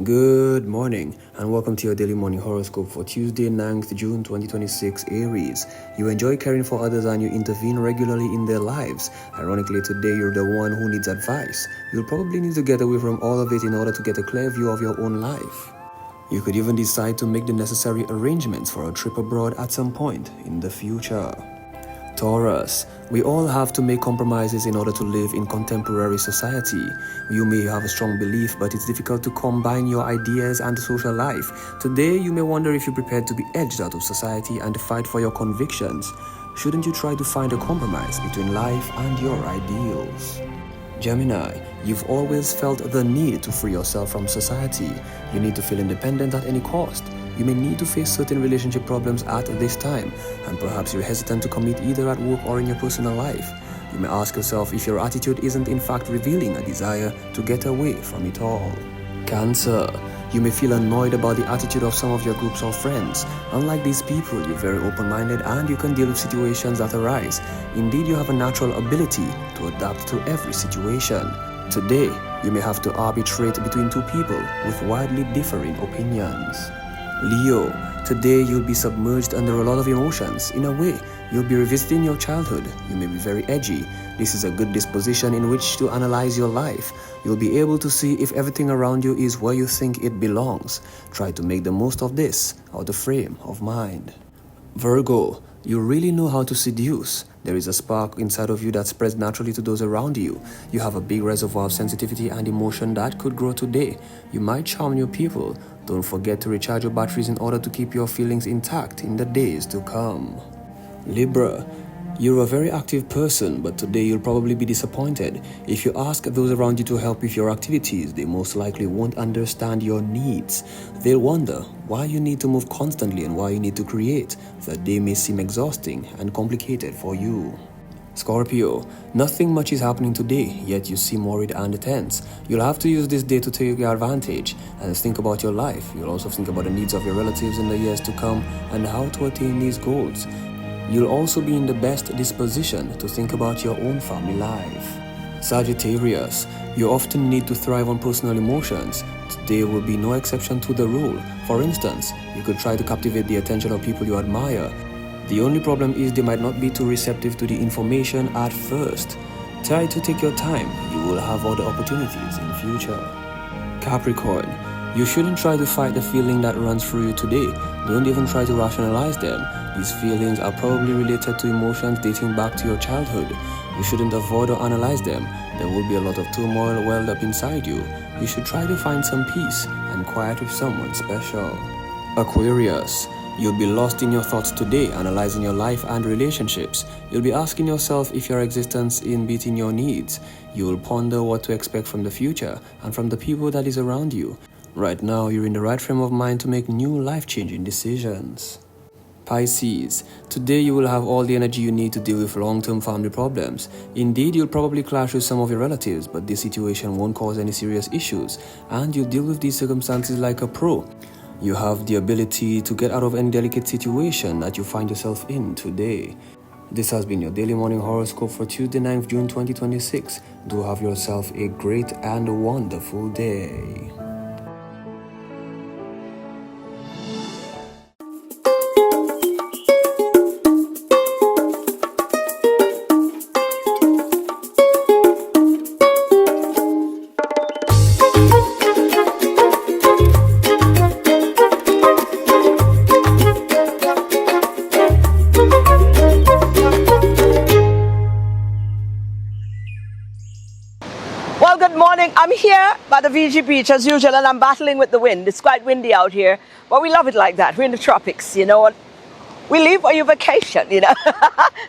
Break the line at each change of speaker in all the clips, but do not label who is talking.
Good morning and welcome to your daily morning horoscope for Tuesday, 9th June 2026, Aries. You enjoy caring for others and you intervene regularly in their lives. Ironically, today you're the one who needs advice. You'll probably need to get away from all of it in order to get a clear view of your own life. You could even decide to make the necessary arrangements for a trip abroad at some point in the future. Taurus, we all have to make compromises in order to live in contemporary society. You may have a strong belief, but it's difficult to combine your ideas and social life. Today, you may wonder if you're prepared to be edged out of society and fight for your convictions. Shouldn't you try to find a compromise between life and your ideals? Gemini, you've always felt the need to free yourself from society. You need to feel independent at any cost. You may need to face certain relationship problems at this time, and perhaps you're hesitant to commit either at work or in your personal life. You may ask yourself if your attitude isn't in fact revealing a desire to get away from it all. Cancer, you may feel annoyed about the attitude of some of your groups of friends. Unlike these people, you're very open-minded and you can deal with situations that arise. Indeed, you have a natural ability to adapt to every situation. Today, you may have to arbitrate between two people with widely differing opinions. Leo, today you'll be submerged under a lot of emotions. In a way, you'll be revisiting your childhood. You may be very edgy. This is a good disposition in which to analyze your life. You'll be able to see if everything around you is where you think it belongs. Try to make the most of this out of frame of mind. Virgo, you really know how to seduce. There is a spark inside of you that spreads naturally to those around you. You have a big reservoir of sensitivity and emotion that could grow today. You might charm new people. Don't forget to recharge your batteries in order to keep your feelings intact in the days to come. Libra, you're a very active person, but today you'll probably be disappointed. If you ask those around you to help with your activities, they most likely won't understand your needs. They'll wonder why you need to move constantly and why you need to create. The day may seem exhausting and complicated for you. Scorpio, nothing much is happening today, yet you seem worried and tense. You'll have to use this day to take your advantage and think about your life. You'll also think about the needs of your relatives in the years to come and how to attain these goals. You'll also be in the best disposition to think about your own family life. Sagittarius, you often need to thrive on personal emotions. Today will be no exception to the rule. For instance, you could try to captivate the attention of people you admire. The only problem is they might not be too receptive to the information at first. Try to take your time. You will have other opportunities in future. Capricorn, you shouldn't try to fight the feeling that runs through you today. Don't even try to rationalize them. These feelings are probably related to emotions dating back to your childhood. You shouldn't avoid or analyze them. There will be a lot of turmoil welled up inside you. You should try to find some peace and quiet with someone special. Aquarius, you'll be lost in your thoughts today, analyzing your life and relationships. You'll be asking yourself if your existence is meeting your needs. You will ponder what to expect from the future and from the people that is around you. Right now, you're in the right frame of mind to make new life-changing decisions. Pisces, today you will have all the energy you need to deal with long-term family problems. Indeed, you'll probably clash with some of your relatives, but this situation won't cause any serious issues, and you'll deal with these circumstances like a pro. You have the ability to get out of any delicate situation that you find yourself in today. This has been your daily morning horoscope for Tuesday, 9th June 2026. Do have yourself a great and wonderful day.
Well, good morning. I'm here by the VG beach as usual, and I'm battling with the wind. It's quite windy out here, but we love it like that. We're in the tropics, you know what? We leave for your vacation, you know.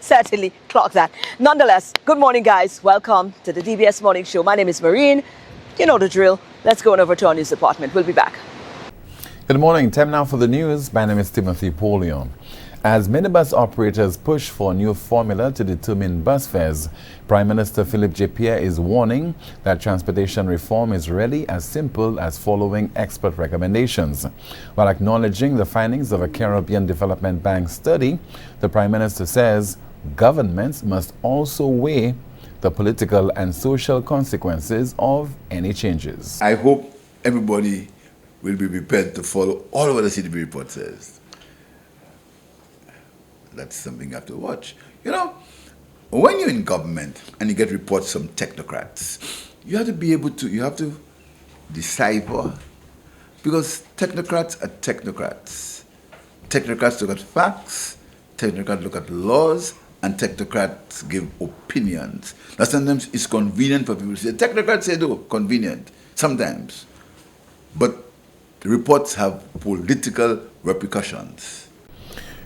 Certainly, clock that. Nonetheless, good morning, guys. Welcome to the DBS Morning Show. My name is Maureen. You know the drill. Let's go on over to our news department. We'll be back.
Good morning. Time now for the news. My name is Timothy Polion. As minibus operators push for a new formula to determine bus fares, Prime Minister Philip J. Pierre is warning that transportation reform is really as simple as following expert recommendations. While acknowledging the findings of a Caribbean Development Bank study, the Prime Minister says governments must also weigh the political and social consequences of any changes.
I hope everybody will be prepared to follow all what the CDB report says. That's something you have to watch. You know, when you're in government and you get reports from technocrats, you have to be able to, you have to decipher, because technocrats are technocrats. Technocrats look at facts, technocrats look at laws, and technocrats give opinions. Now sometimes it's convenient for people to say, technocrats say no, convenient, sometimes. But the reports have political repercussions.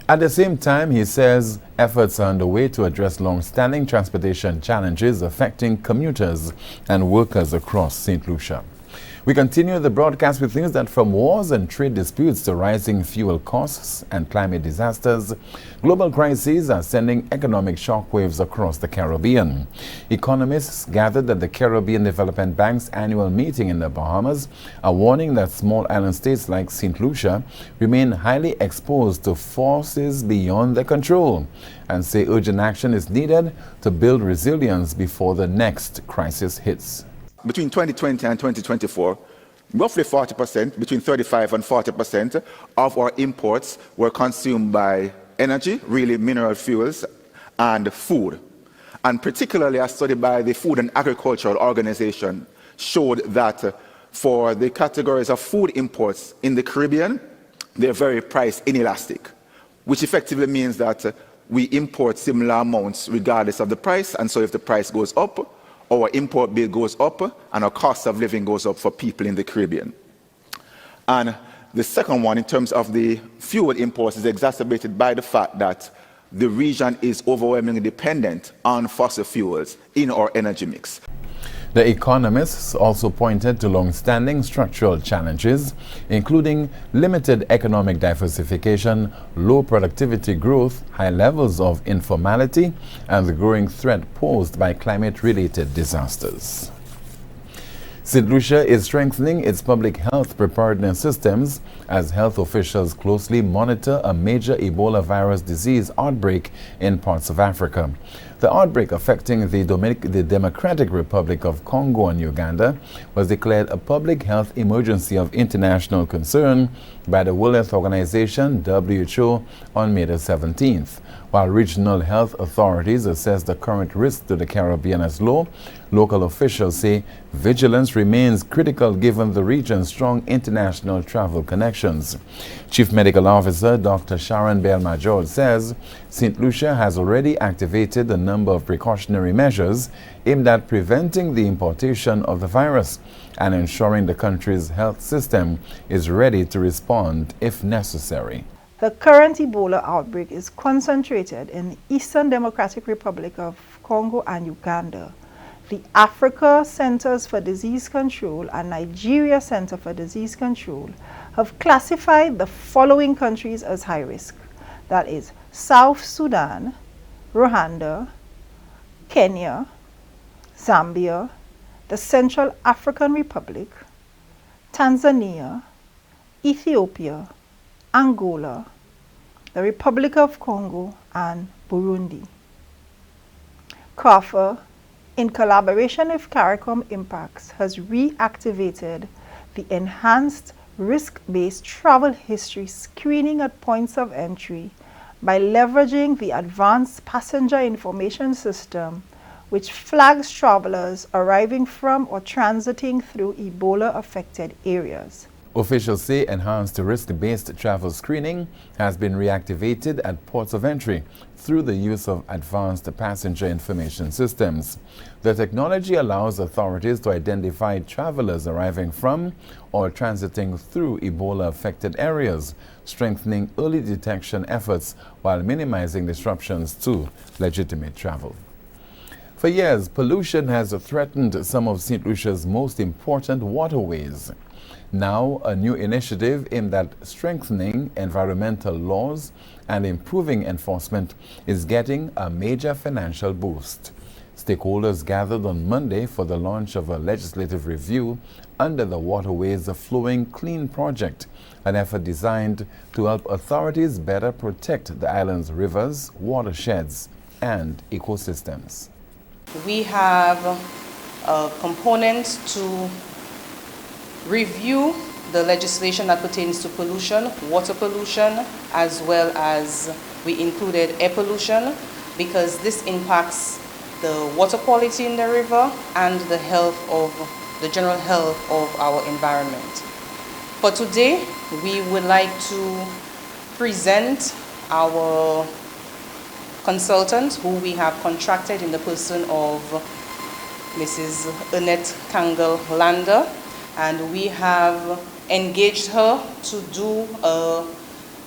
At the same time, he says efforts are underway to address long-standing transportation challenges affecting commuters and workers across St. Lucia. We continue the broadcast with news that from wars and trade disputes to rising fuel costs and climate disasters, global crises are sending economic shockwaves across the Caribbean. Economists gathered at the Caribbean Development Bank's annual meeting in the Bahamas are warning that small island states like St. Lucia remain highly exposed to forces beyond their control and say urgent action is needed to build resilience before the next crisis hits.
Between 2020 and 2024, roughly 40%, between 35 and 40% of our imports were consumed by energy, really mineral fuels, and food. And particularly a study by the Food and Agricultural Organization showed that for the categories of food imports in the Caribbean, they're very price inelastic, which effectively means that we import similar amounts regardless of the price, and so if the price goes up, our import bill goes up and our cost of living goes up for people in the Caribbean. And the second one, in terms of the fuel imports, is exacerbated by the fact that the region is overwhelmingly dependent on fossil fuels in our energy mix.
The economists also pointed to long-standing structural challenges, including limited economic diversification, low productivity growth, high levels of informality, and the growing threat posed by climate-related disasters. St. Lucia is strengthening its public health preparedness systems as health officials closely monitor a major Ebola virus disease outbreak in parts of Africa. The outbreak affecting the Democratic Republic of Congo and Uganda was declared a public health emergency of international concern by the World Health Organization, WHO, on May the 17th. While regional health authorities assess the current risk to the Caribbean as low, local officials say vigilance remains critical given the region's strong international travel connections. Chief Medical Officer Dr. Sharon Bell-Major says St. Lucia has already activated a number of precautionary measures aimed at preventing the importation of the virus and ensuring the country's health system is ready to respond if necessary.
The current Ebola outbreak is concentrated in the Eastern Democratic Republic of Congo and Uganda. The Africa Centers for Disease Control and Nigeria Center for Disease Control have classified the following countries as high risk. That is South Sudan, Rwanda, Kenya, Zambia, the Central African Republic, Tanzania, Ethiopia, Angola, the Republic of Congo, and Burundi. CARPHA, in collaboration with CARICOM Impacts, has reactivated the enhanced risk-based travel history screening at points of entry by leveraging the Advanced Passenger Information System, which flags travelers arriving from or transiting through Ebola-affected areas.
Officials say enhanced risk-based travel screening has been reactivated at ports of entry through the use of advanced passenger information systems. The technology allows authorities to identify travelers arriving from or transiting through Ebola-affected areas, strengthening early detection efforts while minimizing disruptions to legitimate travel. For years, pollution has threatened some of St. Lucia's most important waterways. Now, a new initiative aimed at strengthening environmental laws and improving enforcement is getting a major financial boost. Stakeholders gathered on Monday for the launch of a legislative review under the Waterways Flowing Clean project, an effort designed to help authorities better protect the island's rivers, watersheds, and ecosystems.
We have a component to review the legislation that pertains to pollution, water pollution, as well as we included air pollution, because this impacts the water quality in the river and the general health of our environment. For today, we would like to present our consultant who we have contracted in the person of Mrs. Annette Kangle-Lander, and we have engaged her to do a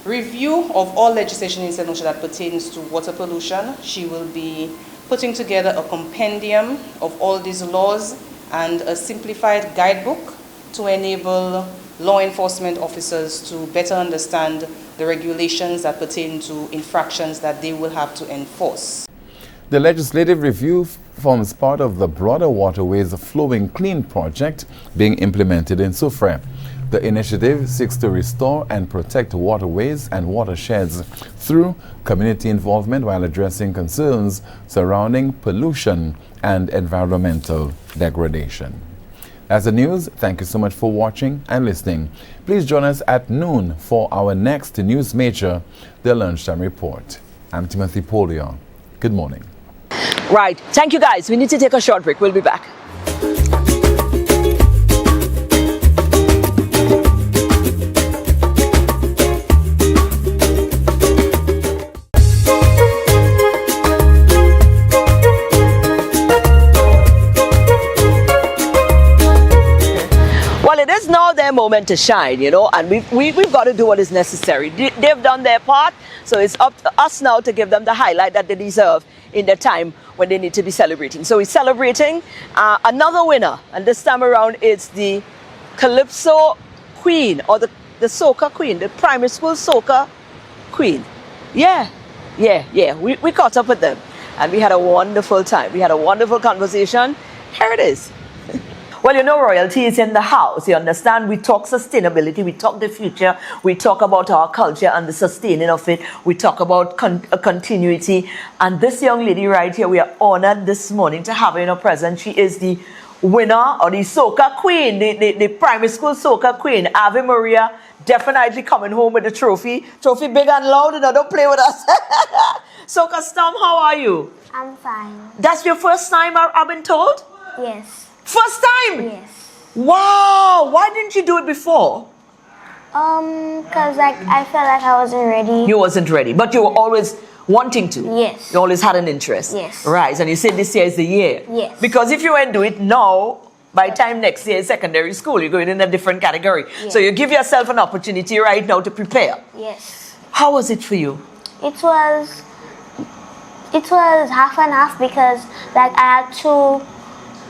review of all legislation in St. Lucia that pertains to water pollution. She will be putting together a compendium of all these laws and a simplified guidebook to enable law enforcement officers to better understand the regulations that pertain to infractions that they will have to enforce.
The legislative review forms part of the broader Waterways Flowing Clean project being implemented in Soufrière. The initiative seeks to restore and protect waterways and watersheds through community involvement while addressing concerns surrounding pollution and environmental degradation. That's the news. Thank you so much for watching and listening. Please join us at noon for our next news major, the Lunchtime Report. I'm Timothy Polion. Good morning.
Right. Thank you, guys. We need to take a short break. We'll be back. Well, it is now their moment to shine, you know, and we've got to do what is necessary. They've done their part, so it's up to us now to give them the highlight that they deserve in the time when they need to be celebrating. So we're celebrating another winner, and this time around it's the Calypso Queen, or the Soca Queen, the primary school Soca Queen. Yeah. We caught up with them, and we had a wonderful time. We had a wonderful conversation. Here it is. Well, you know, royalty is in the house. You understand? We talk sustainability. We talk the future. We talk about our culture and the sustaining of it. We talk about continuity. And this young lady right here, we are honored this morning to have her in our presence. She is the winner, or the Soca Queen, the primary school Soca Queen, Ave Maria, definitely coming home with the trophy. Trophy big and loud, you know, don't play with us. Soca Storm, how are you?
I'm fine.
That's your first time, I've been told?
Yes.
First time?
Yes.
Wow, why didn't you do it before?
Cause like I felt like I wasn't ready.
You wasn't ready, but you were always wanting to.
Yes.
You always had an interest.
Yes.
Right, and you said this year is the year.
Yes.
Because if you went do it now, by the time next year is secondary school, you're going in a different category.
Yes.
So you give yourself an opportunity right now to prepare.
Yes.
How was it for you?
It was half and half, because like I had to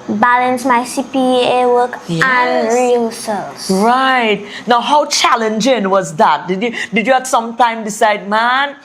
balance my CPA work and rehearsals.
Right. Now, how challenging was that? Did you at some time decide, man,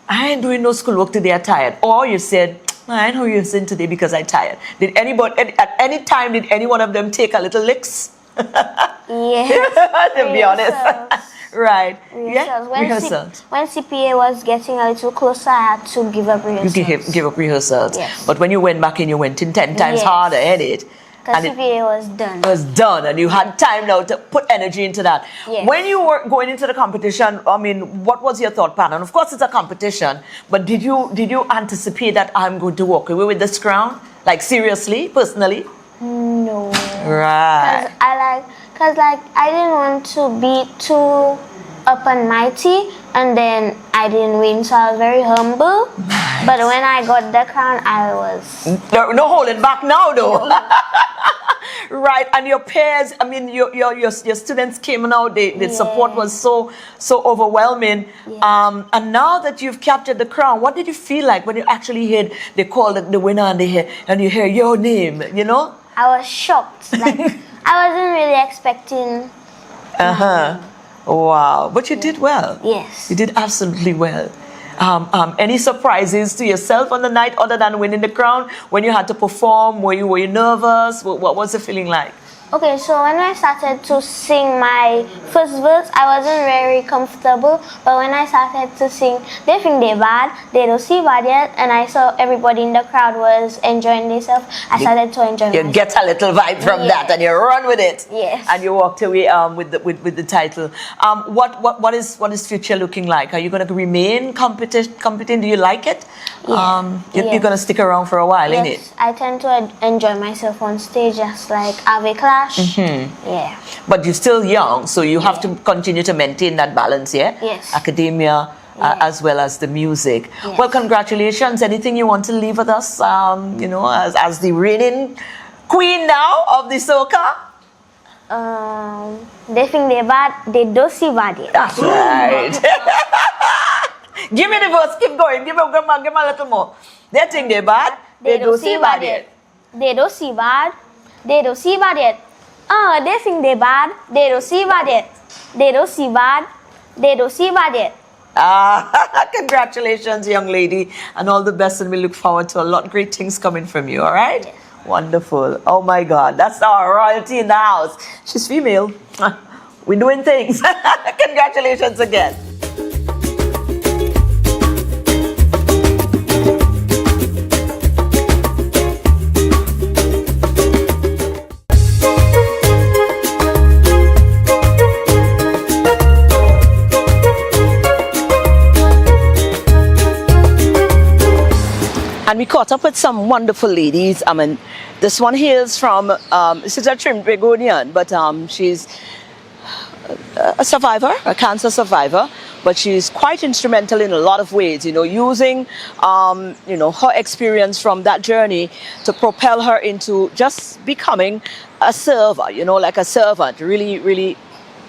I ain't doing no schoolwork today, I'm tired? Or you said, I ain't rehearsing today because I'm tired? Did anybody, at any time, did any one of them take a little licks?
Yes.
To be honest. Right.
Rehearsals.
Yeah. Rehearsals.
When CPA was getting a little closer, I had to give up rehearsals.
You give up rehearsals.
Yes.
But when you went back in, you went in 10 times harder, ain't it?
Because CPA was done.
It was done, and you had time now to put energy into that.
Yes.
When you were going into the competition, I mean, what was your thought pattern? Of course, it's a competition, but did you anticipate that I'm going to walk away with this crown? Like, seriously, personally?
No.
Right.
Because I didn't want to be too up and mighty, and then I didn't win, so I was very humble. Nice. But when I got the crown, I was...
No holding back now, though. No. Right, and your peers, I mean, your students came out, the support was so overwhelming. Yeah. And now that you've captured the crown, what did you feel like when you actually heard they called the winner and you hear your name, you know?
I was shocked. Like, I wasn't really expecting...
Wow, but you did well.
Yes.
You did absolutely well. Any surprises to yourself on the night other than winning the crown? When you had to perform, were you nervous? What was the feeling like?
Okay, so when I started to sing my first verse, I wasn't very comfortable. But when I started to sing, they think they're bad, they don't see bad yet, and I saw everybody in the crowd was enjoying themselves. I started to enjoy
You
myself.
get a little vibe from that, and you run with it.
Yes.
And you walked away with the title. What is future looking like? Are you going to remain competing? Do you like it?
Yeah.
You're going to stick around for a while,
Yes,
isn't it?
I tend to enjoy myself on stage, just like Ave Clash. Yeah.
But you're still young, so you have to continue to maintain that balance, yeah?
Yes.
Academia as well as the music.
Yes.
Well, congratulations. Anything you want to leave with us, as the reigning queen now of the soca?
They think they're bad, they don't see bad yet.
That's right. Give me the verse, keep going. Give me a little more. They think they're bad, they don't see bad yet.
They don't see bad, they don't see bad yet. They think they're bad, they don't see bad yet. They don't see bad, they don't see bad yet.
Congratulations, young lady, and all the best, and we look forward to a lot of great things coming from you, all right?
Yes.
Wonderful. Oh my God, that's our royalty in the house. She's female. We're doing things. Congratulations again. And we caught up with some wonderful ladies. I mean, this one here is from, she's a trim Begonian, but she's a survivor, a cancer survivor, but she's quite instrumental in a lot of ways, using, her experience from that journey to propel her into just becoming a server, like a servant, really, really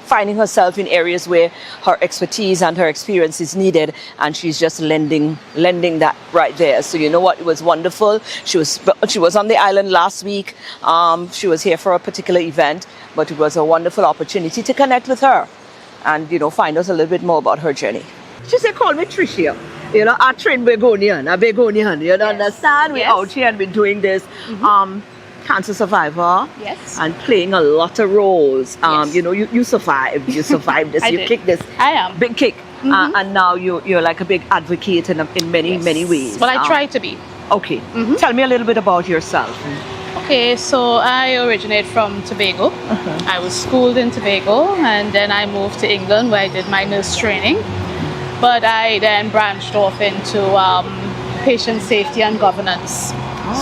finding herself in areas where her expertise and her experience is needed, and she's just lending that right there. So you know what, it was wonderful. She was on the island last week. She was here for a particular event, but it was a wonderful opportunity to connect with her and find out a little bit more about her journey. She said, call me Tricia. A trained Begonian,
Yes.
Understand? We're
Yes.
out here and been doing this. Cancer survivor,
Yes.
and playing a lot of roles.
Yes.
You survived this.
I
You
did.
kicked this.
I am.
Big kick. And now you're like a big advocate in many ways.
Well, I try to be.
Okay. Tell me a little bit about yourself.
Okay, so I originate from Tobago. I was schooled in Tobago, and then I moved to England where I did my nurse training. But I then branched off into patient safety and governance.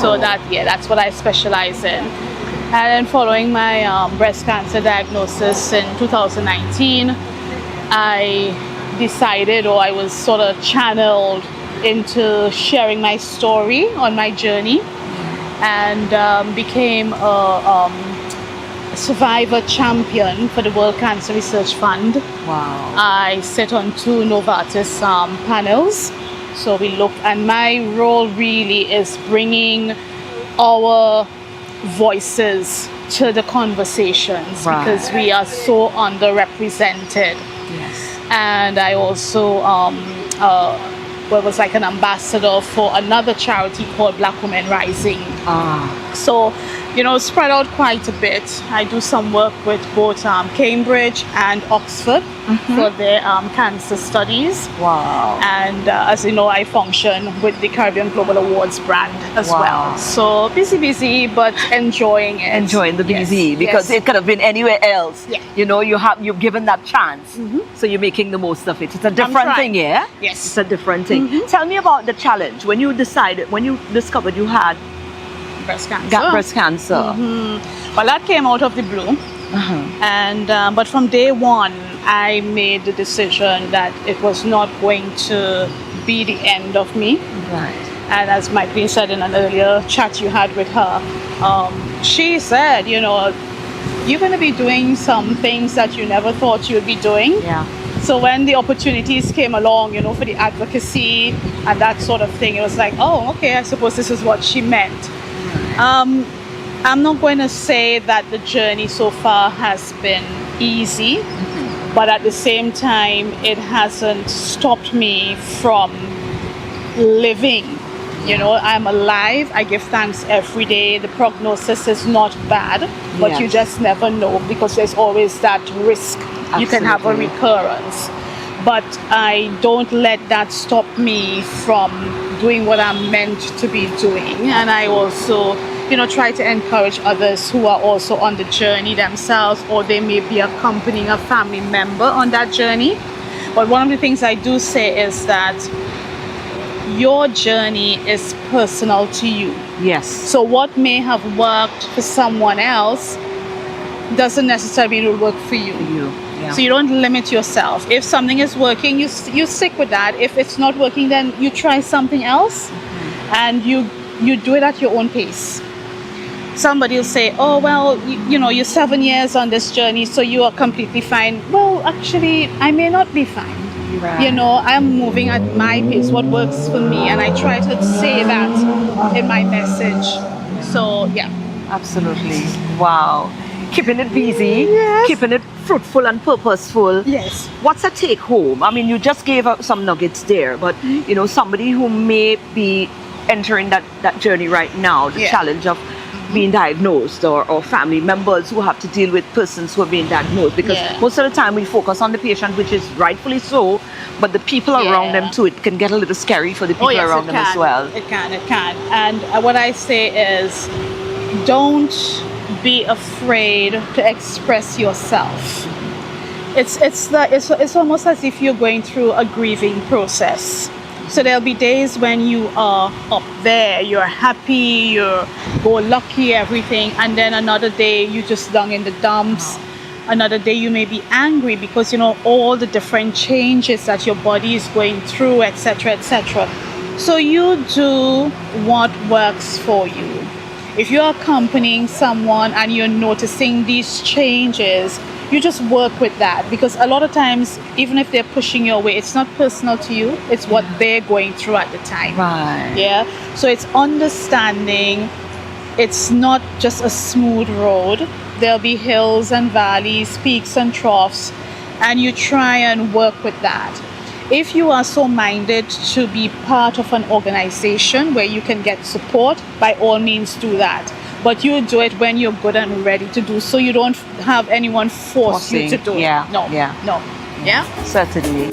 So that's what I specialize in. And then following my breast cancer diagnosis in 2019, I decided, or I was sort of channeled into sharing my story on my journey, and became a survivor champion for the World Cancer Research Fund.
Wow.
I sit on 2 Novartis panels. So we look, and my role really is bringing our voices to the conversations,
Right.
because we are so underrepresented.
Yes.
And I also was like an ambassador for another charity called Black Women Rising. So, spread out quite a bit. I do some work with both Cambridge and Oxford for their cancer studies.
Wow.
And as you know, I function with the Caribbean Global Awards brand as
Wow.
well. So busy, but enjoying it.
Enjoying the
Yes,
busy, because
yes.
it could have been anywhere else.
Yeah.
You've given that chance, so you're making the most of it. It's a different
trying.
thing, yeah.
Yes.
It's a different thing. Tell me about the challenge when you discovered you had
breast cancer.
breast cancer.
Well, that came out of the blue. And but from day one, I made the decision that it was not going to be the end of me.
Right.
And as Mike said in an earlier chat you had with her, she said, you're going to be doing some things that you never thought you'd be doing.
Yeah.
So when the opportunities came along, for the advocacy and that sort of thing, it was like, oh, okay, I suppose this is what she meant. I'm not going to say that the journey so far has been easy, but at the same time, it hasn't stopped me from living You know, I'm alive. I give thanks every day. The prognosis is not bad, but
Yes.
you just never know because there's always that risk. You can have a
Absolutely.
recurrence. But I don't let that stop me from doing what I'm meant to be doing. And I also, you know, try to encourage others who are also on the journey themselves, or they may be accompanying a family member on that journey. But one of the things I do say is that your journey is personal to you.
Yes.
So what may have worked for someone else doesn't necessarily mean it will work for you.
Yeah.
So you don't limit yourself. If something is working, you stick with that. If it's not working, then you try something else, and you do it at your own pace. Somebody will say, oh, well, you know, you're 7 years on this journey, so you are completely fine. Well, actually, I may not be fine.
Right.
You know, I'm moving at my pace, what works for me, and I try to say that in my message. So, yeah.
Absolutely. Wow. Keeping it busy,
Yes.
keeping it fruitful and purposeful.
Yes.
What's a take home? I mean, you just gave out some nuggets there, but you know, somebody who may be entering that journey right now, the
Yeah.
challenge of being diagnosed, or family members who have to deal with persons who are being diagnosed, because
Yeah.
most of the time we focus on the patient, which is rightfully so, but the people around them
Yeah.
too, it can get a little scary for the people around
it
them
can.
as well.
It can. And what I say is, don't be afraid to express yourself. It's almost as if you're going through a grieving process. So there'll be days when you are up there, you're happy, you're go-lucky, everything, and then another day you just down in the dumps. Another day you may be angry because, you know, all the different changes that your body is going through, etc., etc. So you do what works for you. If you're accompanying someone and you're noticing these changes, you just work with that, because a lot of times, even if they're pushing you away, it's not personal to you, it's what they're going through at the time.
Right.
Yeah. So it's understanding it's not just a smooth road. There'll be hills and valleys, peaks and troughs, and you try and work with that. If you are so minded to be part of an organization where you can get support, by all means do that. But you do it when you're good and ready to do so. You don't have anyone force you to do it.
Yeah.
No.
Yeah.
No. Yeah?
Certainly.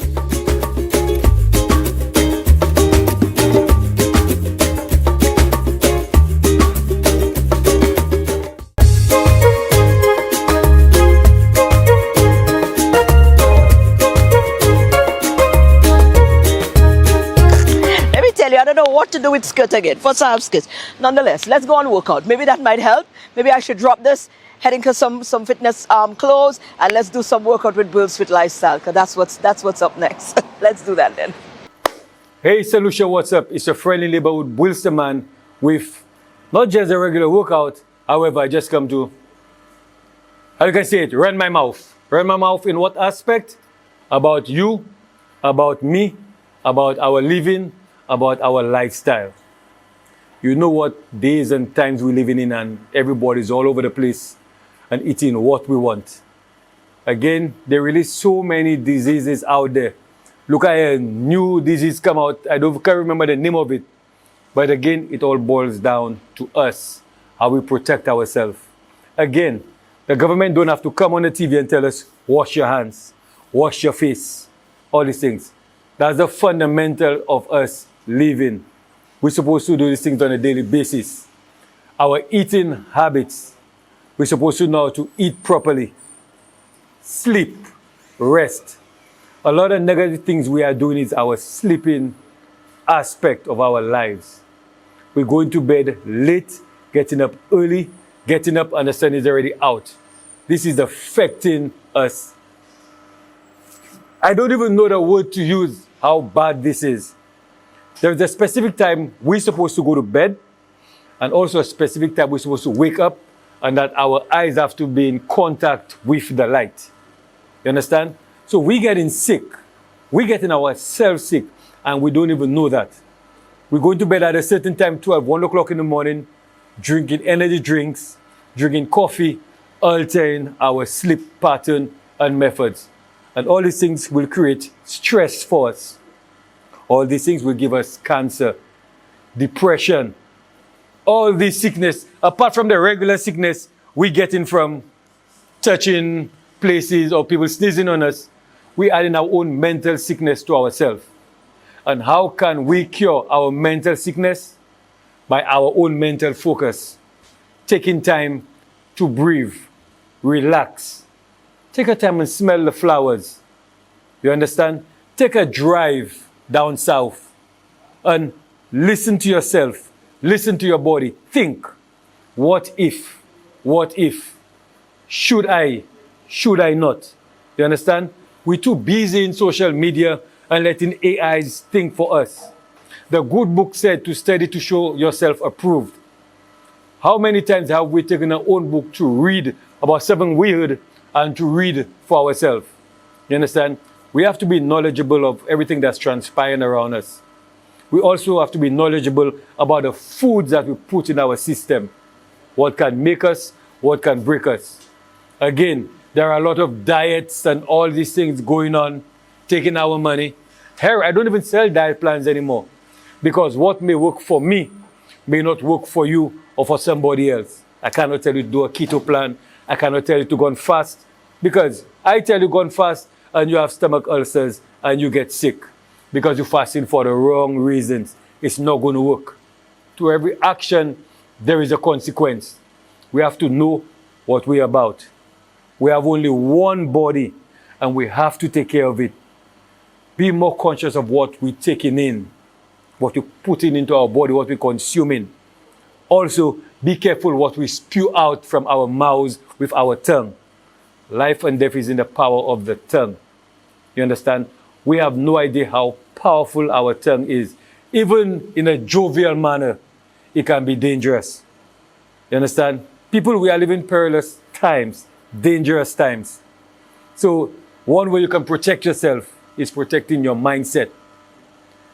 I don't know what to do with skirt again. First I have skirts. Nonetheless, let's go on workout. Maybe that might help. Maybe I should drop this, head into some fitness clothes, and let's do some workout with BweelzFit lifestyle, because that's what's up next. Let's do that then.
Hey Solution, what's up? It's your friendly neighborhood Jules the man with not just a regular workout. However, I just come to, how you can say it, run my mouth. Run my mouth in what aspect? About you, about me, about our living, about our lifestyle. You know what days and times we're living in, and everybody's all over the place and eating what we want. Again, there are really so many diseases out there. Look at a new disease come out. I can't remember the name of it. But again, it all boils down to us, how we protect ourselves. Again, the government don't have to come on the TV and tell us, wash your hands, wash your face, all these things. That's the fundamental of us living. We're supposed to do these things on a daily basis. Our eating habits, we're supposed to know how to eat properly, sleep, rest. A lot of negative things we are doing is our sleeping aspect of our lives. We're going to bed late, getting up early, getting up and the sun is already out. This is affecting us. I don't even know the word to use, how bad this is. There's a specific time we're supposed to go to bed, and also a specific time we're supposed to wake up, and that our eyes have to be in contact with the light. You understand? So we're getting sick. We're getting ourselves sick, and we don't even know that. We're going to bed at a certain time, 1 o'clock in the morning, drinking energy drinks, drinking coffee, altering our sleep pattern and methods. And all these things will create stress for us. All these things will give us cancer. depression, all this sickness, apart from the regular sickness we getting from touching places or people sneezing on us, we adding our own mental sickness to ourselves. And how can we cure our mental sickness? By our own mental focus. Taking time to breathe, relax. Take a time and smell the flowers. You understand? Take a drive down south and listen to yourself. Listen to your body. Think, what if? What if? Should I? Should I not? You understand? We're too busy in social media and letting AIs think for us. The good book said to study to show yourself approved. How many times have we taken our own book to read about something weird and to read for ourselves? You understand? We have to be knowledgeable of everything that's transpiring around us. We also have to be knowledgeable about the foods that we put in our system. What can make us, what can break us. Again, there are a lot of diets and all these things going on, taking our money. Here, I don't even sell diet plans anymore because what may work for me may not work for you or for somebody else. I cannot tell you to do a keto plan. I cannot tell you to go on fast because I tell you go on fast and you have stomach ulcers and you get sick because you're fasting for the wrong reasons. It's not going to work. To every action, there is a consequence. We have to know what we're about. We have only one body and we have to take care of it. Be more conscious of what we're taking in, what we're putting into our body, what we're consuming. Also, be careful what we spew out from our mouths with our tongue. Life and death is in the power of the tongue. You understand? We have no idea how powerful our tongue is. Even in a jovial manner, it can be dangerous. You understand? People, we are living perilous times, dangerous times. So one way you can protect yourself is protecting your mindset.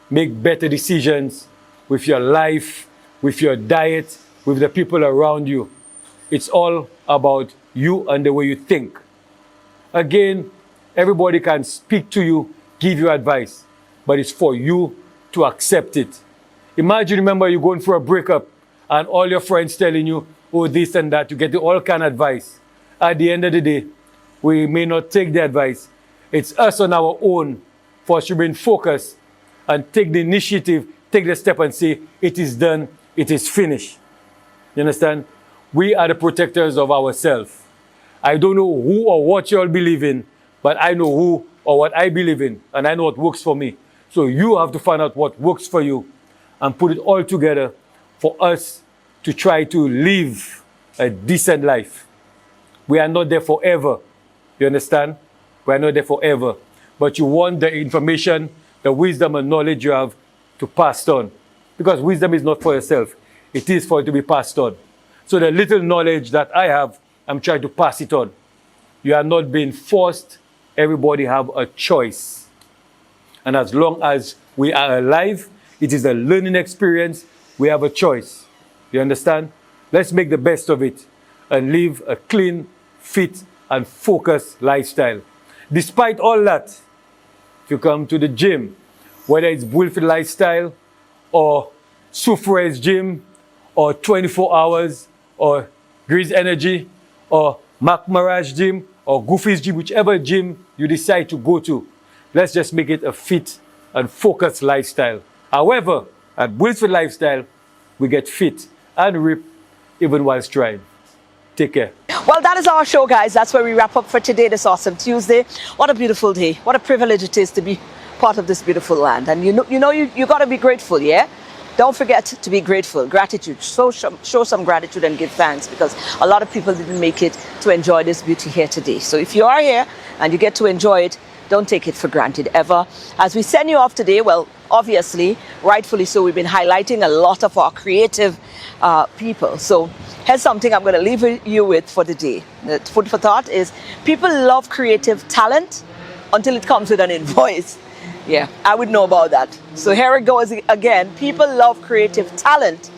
Make better decisions with your life, with your diet, with the people around you. It's all about you and the way you think. Again, everybody can speak to you, give you advice, but it's for you to accept it. Imagine, remember, you're going for a breakup and all your friends telling you, oh, this and that, you get all kind of advice. At the end of the day, we may not take the advice. It's us on our own for us to remain focused and take the initiative, take the step and say, it is done, it is finished. You understand? We are the protectors of ourselves. I don't know who or what you all believe in, but I know who or what I believe in, and I know what works for me. So you have to find out what works for you and put it all together for us to try to live a decent life. We are not there forever. You understand? We are not there forever. But you want the information, the wisdom and knowledge you have to pass on. Because wisdom is not for yourself. It is for it to be passed on. So the little knowledge that I have, I'm trying to pass it on. You are not being forced. Everybody have a choice. And as long as we are alive, it is a learning experience. We have a choice. You understand? Let's make the best of it and live a clean, fit, and focused lifestyle. Despite all that, if you come to the gym, whether it's BweelzFit lifestyle or Sufra's gym or 24 hours or Grease Energy or Mac Mirage gym or Goofy's gym, whichever gym you decide to go to, let's just make it a fit and focused lifestyle. However, at BweelzFit lifestyle, we get fit and rip even while trying. Take care.
Well, that is our show, guys. That's where we wrap up for today, this awesome Tuesday. What a beautiful day. What a privilege it is to be part of this beautiful land. And you got to be grateful, yeah? Don't forget to be grateful. Gratitude. Show some gratitude and give thanks, because a lot of people didn't make it to enjoy this beauty here today. So if you are here and you get to enjoy it, don't take it for granted ever. As we send you off today, well, obviously, rightfully so, we've been highlighting a lot of our creative people. So here's something I'm going to leave you with for the day. The food for thought is, people love creative talent until it comes with an invoice. Yeah, I would know about that. So here it goes again. People love creative talent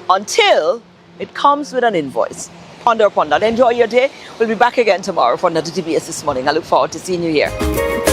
until it comes with an invoice. Ponder upon that. Enjoy your day. We'll be back again tomorrow for another DBS This Morning. I look forward to seeing you here.